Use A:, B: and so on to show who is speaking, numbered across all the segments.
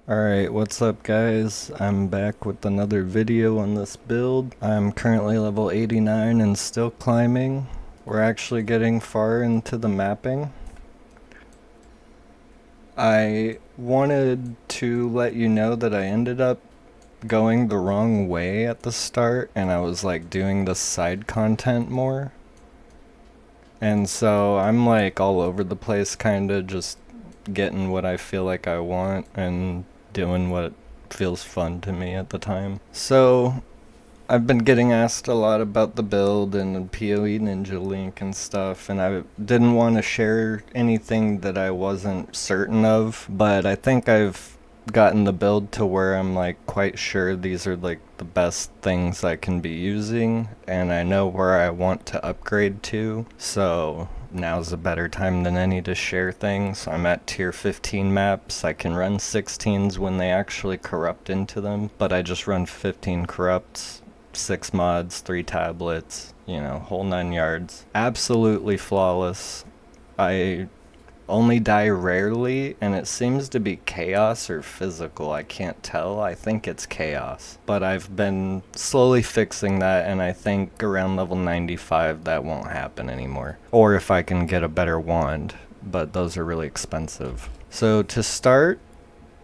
A: Alright, what's up guys? I'm back with another video on this build. I'm currently level 89 and still climbing. We're actually getting far into the mapping. I wanted to let you know that I ended up going the wrong way at the start and I was like doing the side content more. And so I'm like all over the place, kinda just getting what I feel like I want and doing what feels fun to me at the time. So I've been getting asked a lot about the build and PoE Ninja Link and stuff, and I didn't want to share anything that I wasn't certain of, but I think I've gotten the build to where I'm like quite sure these are like the best things I can be using, and I know where I want to upgrade to, so now's a better time than any to share things. I'm at tier 15 maps. I can run 16s when they actually corrupt into them, but I just run 15 corrupts, 6 mods, 3 tablets, you know, whole 9 yards. Absolutely flawless. I only die rarely, and it seems to be chaos or physical. I can't tell. I think it's chaos. But I've been slowly fixing that, and I think around level 95 that won't happen anymore. Or if I can get a better wand, but those are really expensive. So to start,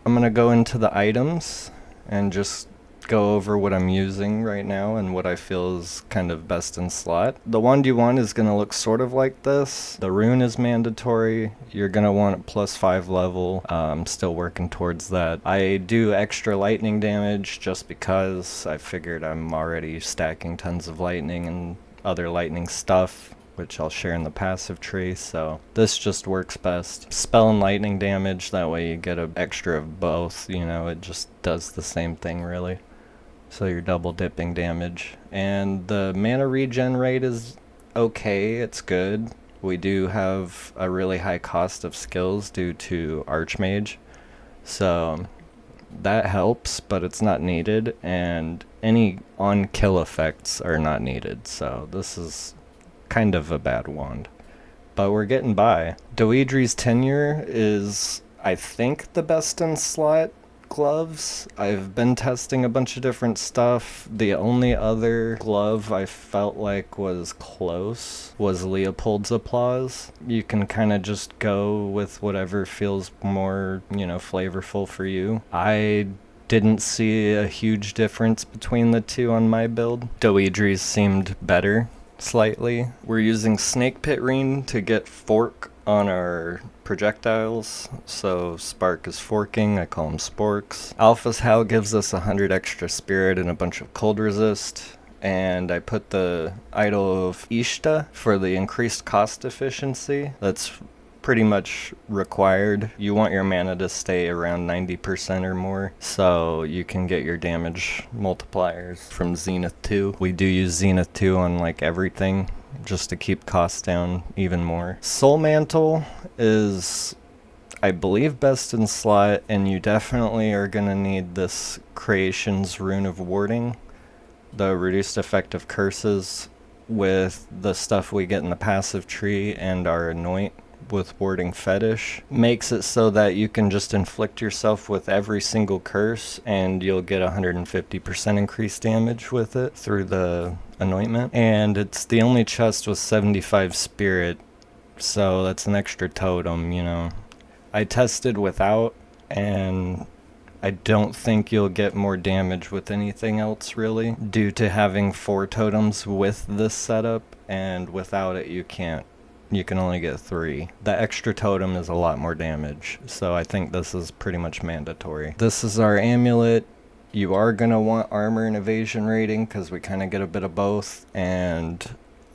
A: I'm going to go into the items and just go over what I'm using right now and what I feel is kind of best in slot. The wand you want is going to look sort of like this. The rune is mandatory. You're going to want a +5 level. I'm still working towards that. I do extra lightning damage just because I figured I'm already stacking tons of lightning and other lightning stuff, which I'll share in the passive tree, so this just works best. Spell and lightning damage, that way you get an extra of both, you know, it just does the same thing really. So you're double dipping damage. And the mana regen rate is okay, it's good. We do have a really high cost of skills due to Archmage, so that helps, but it's not needed, and any on-kill effects are not needed, so this is kind of a bad wand. But we're getting by. Doedri's Tenure is, I think, the best in slot gloves. I've been testing a bunch of different stuff. The only other glove I felt like was close was Leopold's Applause. You can kind of just go with whatever feels more, you know, flavorful for you. I didn't see a huge difference between the two on my build. Doedri's seemed better slightly. We're using Snake Pit Rune to get fork on our projectiles, so Spark is forking, I call them sporks. Alpha's Howl gives us 100 extra spirit and a bunch of cold resist, and I put the Idol of Ishta for the increased cost efficiency. That's pretty much required. You want your mana to stay around 90% or more, so you can get your damage multipliers from Zenith 2. We do use Zenith 2 on like everything, just to keep costs down even more. Soul Mantle is, I believe, best in slot, and you definitely are gonna need this Creation's Rune of Warding, the reduced effect of curses, with the stuff we get in the passive tree and our Anoint with Warding Fetish. Makes it so that you can just inflict yourself with every single curse and you'll get 150% increased damage with it through the anointment. And it's the only chest with 75 spirit, so that's an extra totem, you know. I tested without, and I don't think you'll get more damage with anything else really, due to having 4 totems with this setup, and without it you can't. You can only get 3. The extra totem is a lot more damage, so I think this is pretty much mandatory. This is our amulet. You are going to want armor and evasion rating because we kind of get a bit of both, and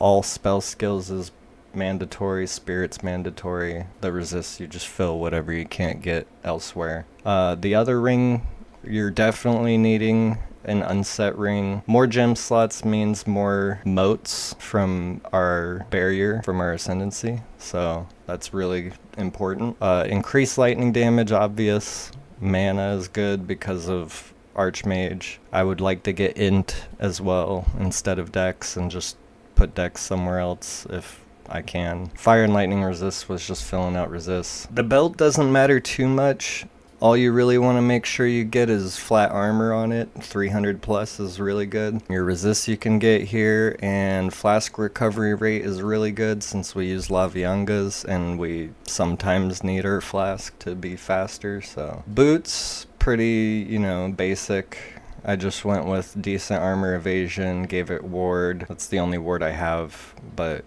A: all spell skills is mandatory, spirit's mandatory. The resist, you just fill whatever you can't get elsewhere. The other ring, you're definitely needing an unset ring. More gem slots means more motes from our barrier, from our Ascendancy, so that's really important. Increased lightning damage, obvious. Mana is good because of Archmage. I would like to get int as well instead of dex and just put dex somewhere else if I can. Fire and lightning resist was just filling out resists. The build doesn't matter too much All you really want to make sure you get is flat armor on it. 300 plus is really good. Your resist you can get here, and flask recovery rate is really good since we use Laviangas and we sometimes need our flask to be faster. So boots, pretty, basic. I just went with decent armor evasion, gave it ward. That's the only ward I have, but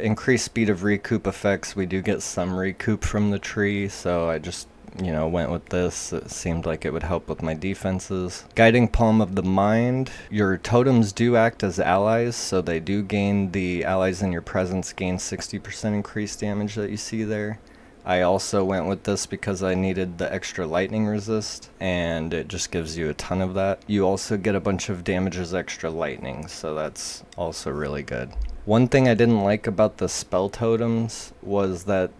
A: increased speed of recoup effects. We do get some recoup from the tree, so I just went with this. It seemed like it would help with my defenses. Guiding Palm of the Mind. Your totems do act as allies, so they do gain, the allies in your presence gain 60% increased damage that you see there. I also went with this because I needed the extra lightning resist, and it just gives you a ton of that. You also get a bunch of damage as extra lightning, so that's also really good. One thing I didn't like about the spell totems was that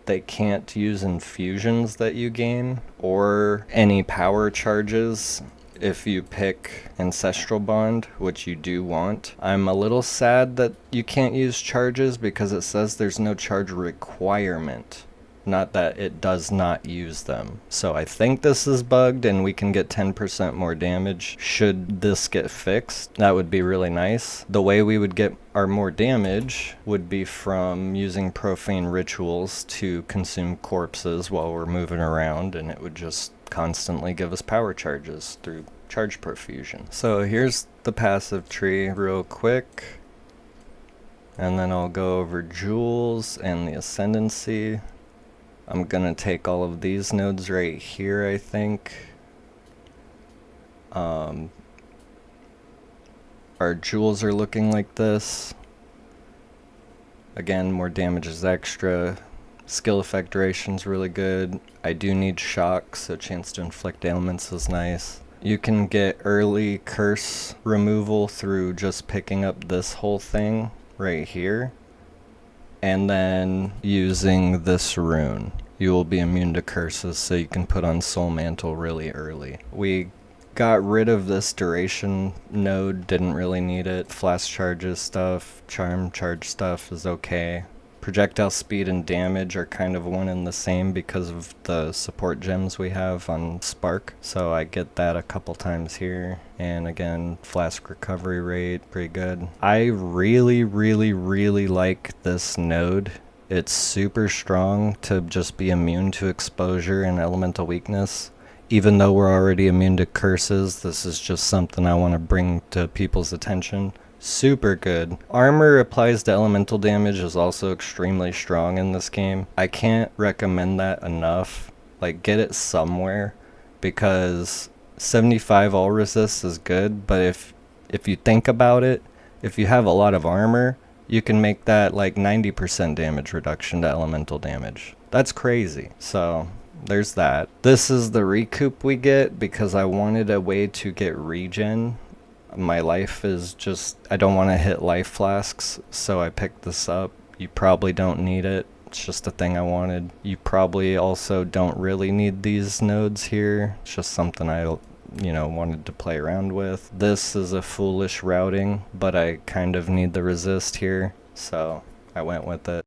A: they can't use infusions that you gain or any power charges if you pick Ancestral Bond, which you do want. I'm a little sad that you can't use charges because it says there's no charge requirement, not that it does not use them. So I think this is bugged and we can get 10% more damage. Should this get fixed, that would be really nice. The way we would get our more damage would be from using profane rituals to consume corpses while we're moving around, and it would just constantly give us power charges through charge profusion. So here's the passive tree real quick, and then I'll go over jewels and the Ascendancy. I'm gonna take all of these nodes right here, I think. Our jewels are looking like this. Again, more damage is extra. Skill effect duration's really good. I do need shock, so chance to inflict ailments is nice. You can get early curse removal through just picking up this whole thing right here, and then using this rune. You will be immune to curses, so you can put on Soul Mantle really early. We got rid of this duration node, didn't really need it. Flash charges stuff, charm charge stuff is okay. Projectile speed and damage are kind of one and the same because of the support gems we have on Spark, so I get that a couple times here. And again, flask recovery rate, pretty good. I really like this node. It's super strong to just be immune to exposure and elemental weakness. Even though we're already immune to curses, this is just something I want to bring to people's attention. Super good. Armor applies to elemental damage is also extremely strong in this game. I can't recommend that enough. Like, get it somewhere, because 75 all resist is good, but if you think about it, if you have a lot of armor, you can make that like 90% damage reduction to elemental damage. That's crazy. So there's that. This is the recoup we get because I wanted a way to get regen. My life is just, I don't want to hit life flasks, so I picked this up. You probably don't need it. It's just a thing I wanted. You probably also don't really need these nodes here. It's just something I wanted to play around with. This is a foolish routing, but I kind of need the resist here, so I went with it.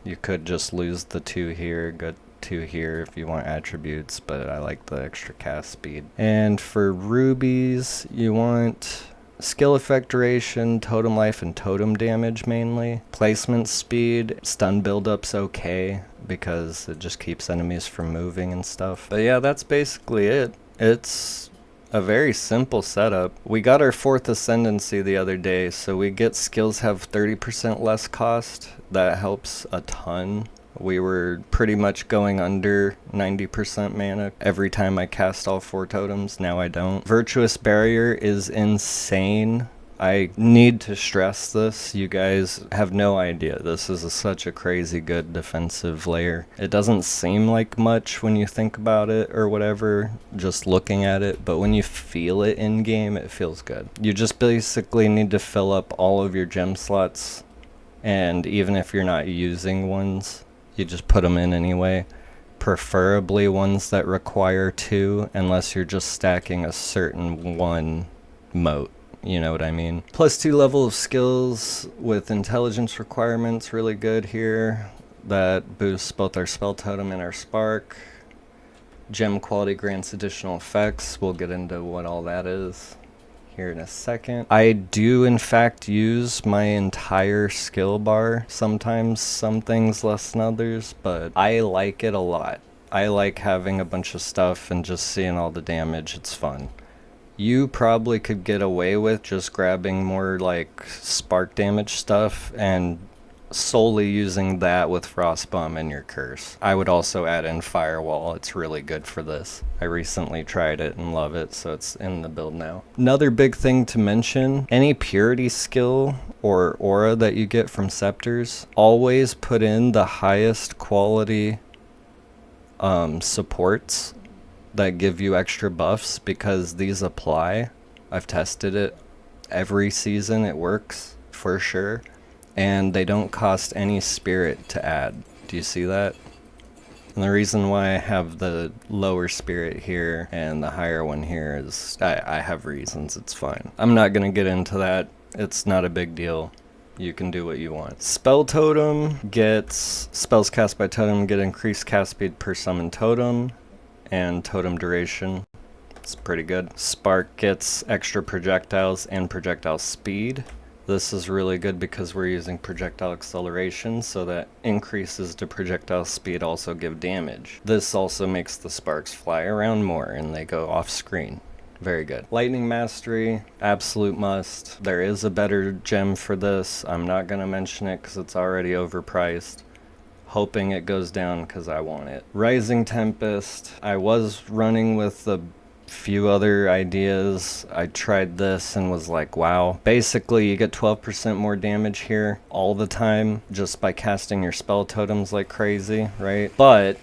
A: You could just lose the 2 here, go 2 here if you want attributes, but I like the extra cast speed. And for rubies, you want skill effect duration, totem life, and totem damage mainly. Placement speed, stun buildup's okay because it just keeps enemies from moving and stuff. But yeah, that's basically it. It's a very simple setup. We got our 4th Ascendancy the other day, so we get skills have 30% less cost. That helps a ton. We were pretty much going under 90% mana every time I cast all 4 totems. Now I don't. Virtuous Barrier is insane. I need to stress this. You guys have no idea. This is such a crazy good defensive layer. It doesn't seem like much when you think about it or whatever, just looking at it, but when you feel it in game, it feels good. You just basically need to fill up all of your gem slots, and even if you're not using ones, you just put them in anyway. Preferably ones that require 2, unless you're just stacking a certain one moat. You know what I mean? +2 level of skills with intelligence requirements, really good here. That boosts both our spell totem and our spark. Gem quality grants additional effects. We'll get into what all that is here in a second. I do in fact use my entire skill bar. Sometimes some things less than others, but I like it a lot. I like having a bunch of stuff and just seeing all the damage. It's fun. You probably could get away with just grabbing more like spark damage stuff and solely using that with Frostbomb in your curse. I would also add in Firewall. It's really good for this. I recently tried it and love it, so it's in the build now. Another big thing to mention, any purity skill or aura that you get from scepters, always put in the highest quality supports that give you extra buffs, because these apply. I've tested it every season. It works for sure. And they don't cost any spirit to add. Do you see that? And the reason why I have the lower spirit here and the higher one here is I have reasons. It's fine. I'm not going to get into that. It's not a big deal. You can do what you want. Spell Totem gets... Spells cast by Totem get increased cast speed per summon totem and totem duration. It's pretty good. Spark gets extra projectiles and projectile speed. This is really good because we're using projectile acceleration, so that increases to projectile speed also give damage. This also makes the sparks fly around more and they go off screen. Very good. Lightning Mastery, absolute must. There is a better gem for this. I'm not going to mention it because it's already overpriced. Hoping it goes down because I want it. Rising Tempest. I was running with the few other ideas. I tried this and was like, wow. Basically, you get 12% more damage here all the time just by casting your spell totems like crazy, right? But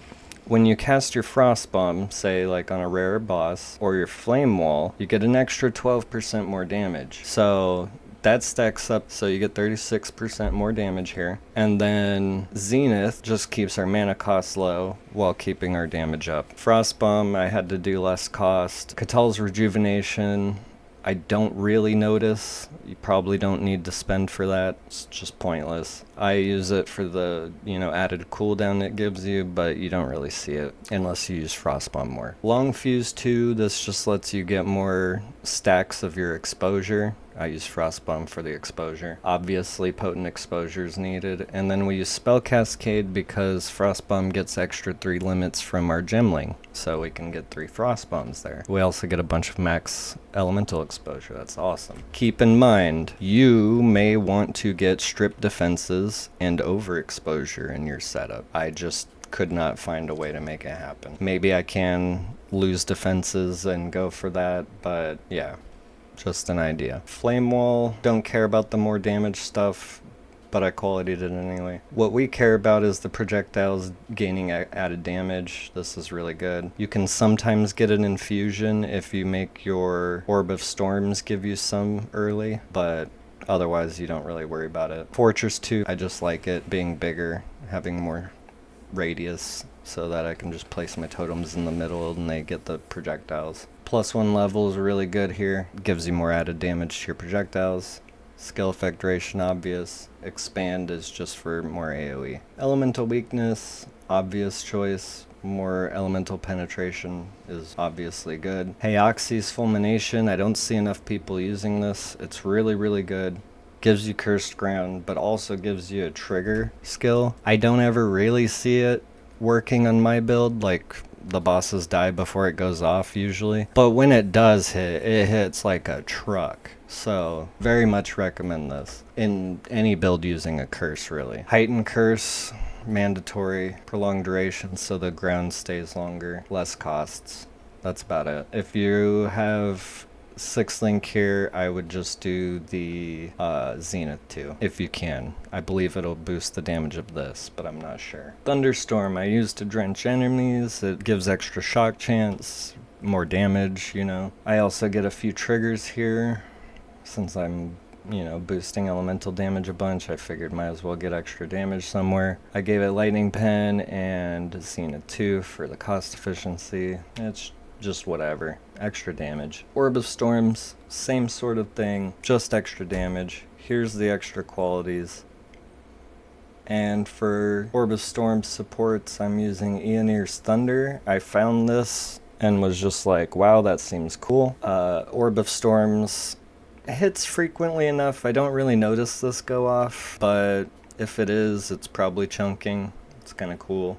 A: when you cast your Frostbomb, say like on a rare boss, or your Flame Wall, you get an extra 12% more damage. So that stacks up, so you get 36% more damage here. And then Zenith just keeps our mana cost low while keeping our damage up. Frostbomb, I had to do less cost. Catal's Rejuvenation, I don't really notice. You probably don't need to spend for that. It's just pointless. I use it for the, added cooldown it gives you, but you don't really see it unless you use Frostbomb more. Long Fuse 2, this just lets you get more stacks of your exposure. I use Frostbomb for the exposure. Obviously, potent exposure is needed. And then we use Spell Cascade because Frostbomb gets extra 3 limits from our Gemling, so we can get 3 Frostbombs there. We also get a bunch of max elemental exposure. That's awesome. Keep in mind, you may want to get strip defenses and overexposure in your setup. I just could not find a way to make it happen. Maybe I can lose defenses and go for that, but yeah. Just an idea. Flame Wall, don't care about the more damage stuff, but I qualityed it anyway. What we care about is the projectiles gaining added damage. This is really good. You can sometimes get an infusion if you make your Orb of Storms give you some early, but otherwise you don't really worry about it. Fortress 2, I just like it being bigger, having more radius, so that I can just place my totems in the middle and they get the projectiles. +1 level is really good here. Gives you more added damage to your projectiles. Skill effect duration obvious. Expand is just for more AoE. Elemental weakness, obvious choice. More elemental penetration is obviously good. Heoxy's Fulmination, I don't see enough people using this. It's really, really good. Gives you Cursed Ground, but also gives you a trigger skill. I don't ever really see it working on my build, like the bosses die before it goes off usually. But when it does hit, it hits like a truck. So very much recommend this in any build using a curse really. Heightened Curse, mandatory. Prolonged duration so the ground stays longer. Less costs. That's about it. If you have 6th link here, I would just do the Zenith too, if you can. I believe it'll boost the damage of this, but I'm not sure. Thunderstorm I use to drench enemies. It gives extra shock chance, more damage, I also get a few triggers here. Since I'm, boosting elemental damage a bunch, I figured might as well get extra damage somewhere. I gave it Lightning Pen and Zenith 2 for the cost efficiency. It's just whatever. Extra damage. Orb of Storms, same sort of thing, just extra damage. Here's the extra qualities. And for Orb of Storm supports, I'm using Legionnaires Thunder. I found this and was just like, wow, that seems cool. Orb of Storms hits frequently enough. I don't really notice this go off, but if it is, it's probably chunking. It's kind of cool.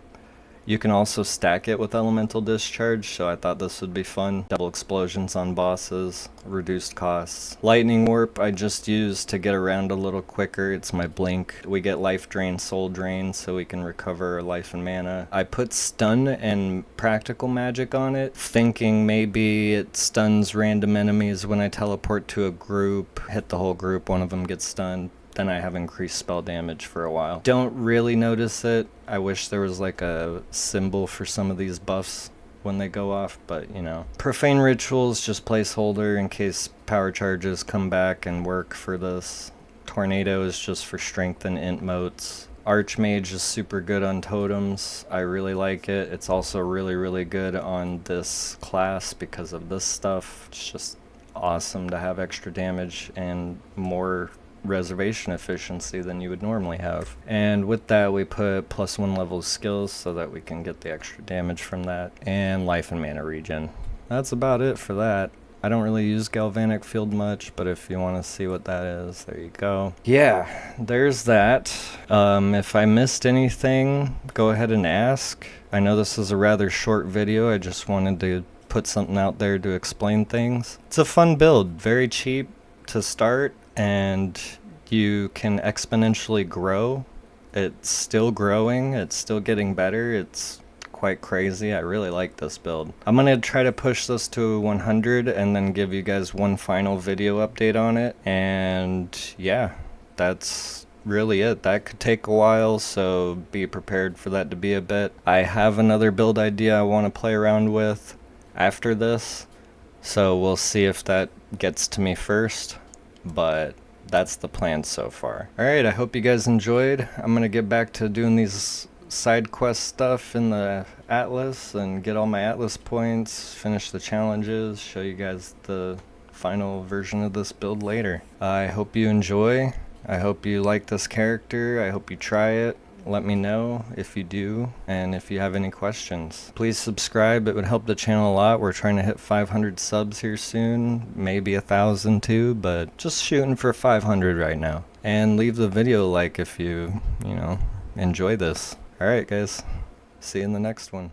A: You can also stack it with Elemental Discharge, so I thought this would be fun. Double explosions on bosses, reduced costs. Lightning Warp I just used to get around a little quicker. It's my blink. We get life drain, soul drain, so we can recover our life and mana. I put stun and practical magic on it, thinking maybe it stuns random enemies when I teleport to a group, hit the whole group, one of them gets stunned. Then I have increased spell damage for a while. Don't really notice it. I wish there was like a symbol for some of these buffs when they go off, but you know. Profane Rituals, just placeholder in case power charges come back and work for this. Tornado is just for strength and int motes. Archmage is super good on totems. I really like it. It's also really, really good on this class because of this stuff. It's just awesome to have extra damage and more reservation efficiency than you would normally have. And with that we put +1 level skills so that we can get the extra damage from that, and life and mana regen. That's about it for that. I don't really use Galvanic Field much, but if you want to see what that is, there you go. Yeah, there's that. If I missed anything, go ahead and ask. I know this is a rather short video. I just wanted to put something out there to explain things. It's a fun build, very cheap to start, and you can exponentially grow. It's still growing, it's still getting better, it's quite crazy. I really like this build. I'm gonna try to push this to 100 and then give you guys one final video update on it, and yeah, that's really it. That could take a while, so be prepared for that to be a bit. I have another build idea I want to play around with after this, so we'll see if that gets to me first. But that's the plan so far. Alright, I hope you guys enjoyed. I'm gonna get back to doing these side quest stuff in the Atlas and get all my Atlas points, finish the challenges, show you guys the final version of this build later. I hope you enjoy. I hope you like this character. I hope you try it. Let me know if you do, and if you have any questions. Please subscribe, it would help the channel a lot. We're trying to hit 500 subs here soon, maybe 1,000 too, but just shooting for 500 right now. And leave the video a like if you know, enjoy this. Alright guys, see you in the next one.